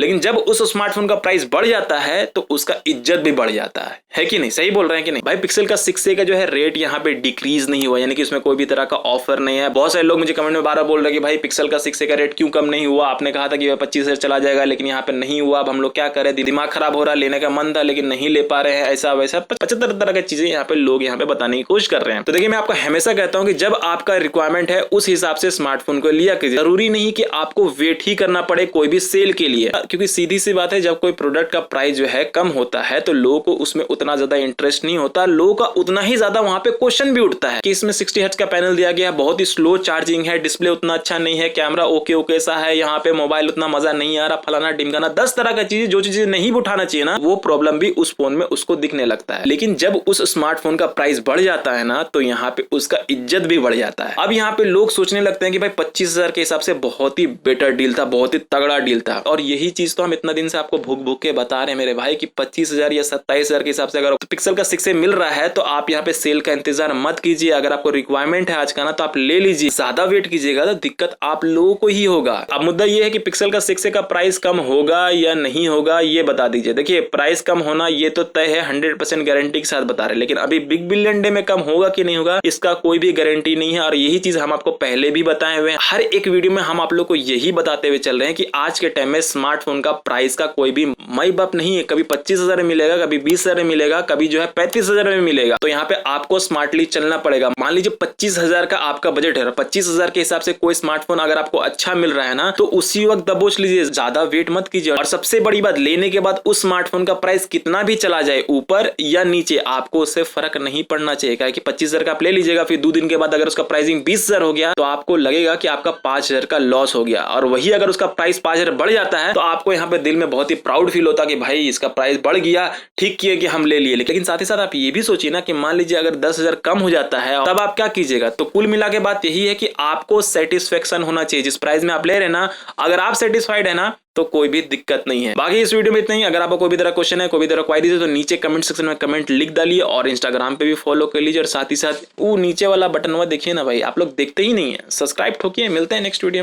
लेकिन जब उस स्मार्टफोन का प्राइस बढ़ जाता है तो उसका इज्जत भी बढ़ जाता है कि नहीं? सही बोल रहे हैं कि नहीं भाई? पिक्सल का 6a का जो है रेट यहाँ पे डिक्रीज नहीं हुआ, यानी कि उसमें कोई भी तरह का ऑफर नहीं है। बहुत सारे लोग मुझे कमेंट में बार बोल रहे कि भाई पिक्सल का 6a का रेट क्यों कम नहीं हुआ, आपने कहा था कि 25,000 चला जाएगा लेकिन यहाँ पे नहीं हुआ, अब हम लोग क्या करें, दिमाग खराब हो रहा है, लेने का मन था लेकिन नहीं ले पा रहे हैं, ऐसा वैसा 75 तरह की चीजें यहाँ पे लोग यहाँ पे बताने की कोशिश कर रहे हैं। तो देखिए मैं आपको हमेशा कहता हूँ कि जब आपका रिक्वायरमेंट है उस हिसाब से स्मार्टफोन को लिया कीजिए। जरूरी नहीं कि आपको वेट ही करना पड़े कोई भी सेल के लिए, क्योंकि सीधी सी बात है जब कोई प्रोडक्ट का प्राइस जो है कम होता है तो लोगों को उसमें उतना ज्यादा इंटरेस्ट नहीं होता, लोगों का उतना ही ज्यादा वहां पे क्वेश्चन भी उठता है कि इसमें 60 हर्ट्ज का पैनल दिया गया, बहुत ही स्लो चार्जिंग है, डिस्प्ले उतना अच्छा नहीं है, कैमरा ओके सा है, यहाँ पे मोबाइल उतना मजा नहीं आ रहा, फलाना ढिमकाना, 10 तरह का चीजें, जो चीजें नहीं उठाना चाहिए ना वो प्रॉब्लम भी उस फोन में उसको दिखने लगता है। लेकिन जब उस स्मार्टफोन का प्राइस बढ़ जाता है ना तो यहाँ पे उसका इज्जत भी बढ़ जाता है। अब यहाँ पे लोग सोचने लगते हैं कि भाई 25,000 के हिसाब से बहुत ही बेटर डील था, बहुत ही तगड़ा डील था, और यही चीज तो हम इतना दिन से आपको भूख भूख के बता रहे हैं मेरे भाई कि 25,000 या 27,000 के हिसाब से अगर पिक्सल का 6a मिल रहा है तो आप यहाँ पे सेल का इंतजार मत कीजिए। अगर आपको रिक्वायरमेंट है आज का ना तो आप ले लीजिए, ज्यादा वेट कीजिएगा तो दिक्कत आप लोगों को ही होगा। अब मुद्दा ये है कि पिक्सल का 6a का प्राइस कम होगा या नहीं होगा ये बता दीजिए। देखिए प्राइस कम होना ये तो तय है, 100% गारंटी के साथ बता रहे हैं, लेकिन अभी बिग बिलियन डे में कम होगा कि नहीं होगा इसका कोई भी गारंटी नहीं है। और यही चीज हम आपको पहले भी बताए हुए हैं, हर एक वीडियो में हम आप लोग को यही बताते हुए चल रहे हैं कि आज के टाइम में स्मार्टफोन का प्राइस का कोई भी माई बाप नहीं है। कभी 25,000 में मिलेगा, कभी 20,000 में मिलेगा, कभी जो है 35,000 में मिलेगा। तो यहाँ पे आपको स्मार्टली चलना पड़ेगा। मान लीजिए 25,000 का आपका बजट है, 25,000 के हिसाब से कोई स्मार्टफोन अगर आपको अच्छा मिल रहा है ना तो उसी वक्त दबोच लीजिए, ज्यादा वेट मत कीजिए। और सबसे बड़ी बात, लेने के बाद उस स्मार्टफोन का प्राइस कितना भी चला जाए ऊपर या नीचे आपको उससे फर्क नहीं पड़ना चाहिए। कि 25,000 का आप ले लीजिएगा, फिर 2 दिन के बाद अगर उसका प्राइसिंग 20,000 हो गया तो आपको लगेगा कि आपका 5,000 का लॉस हो गया। और वही अगर उसका प्राइस 5,000 बढ़ जाता है तो आपको यहाँ पे दिल में बहुत ही प्राउड फील होता है कि भाई इसका प्राइस बढ़ गया, ठीक किया कि हम ले लिए। लेकिन साथ ही साथ आप ये भी सोचिए ना कि मान लीजिए अगर 10,000 कम हो जाता है तब आप क्या कीजिएगा। तो कुल मिला के बात यही है कि आपको सेटिस्फेक्शन होना चाहिए जिस प्राइस में आप ले रहे हैं ना। अगर आप सेटिस्फाइड है ना तो कोई भी दिक्कत नहीं है। बाकी इस वीडियो में इतना ही। अगर आपको कोई भी तरह क्वेश्चन है, कोई भी तरह क्वारीज है तो नीचे कमेंट सेक्शन में कमेंट लिख डालिए, और इंस्टाग्राम पे भी फॉलो कर लीजिए। और साथ ही साथ वो नीचे वाला बटन हुआ देखिए ना भाई, आप लोग देखते ही नहीं है, सब्सक्राइब ठोकिए। मिलते हैं नेक्स्ट वीडियो में।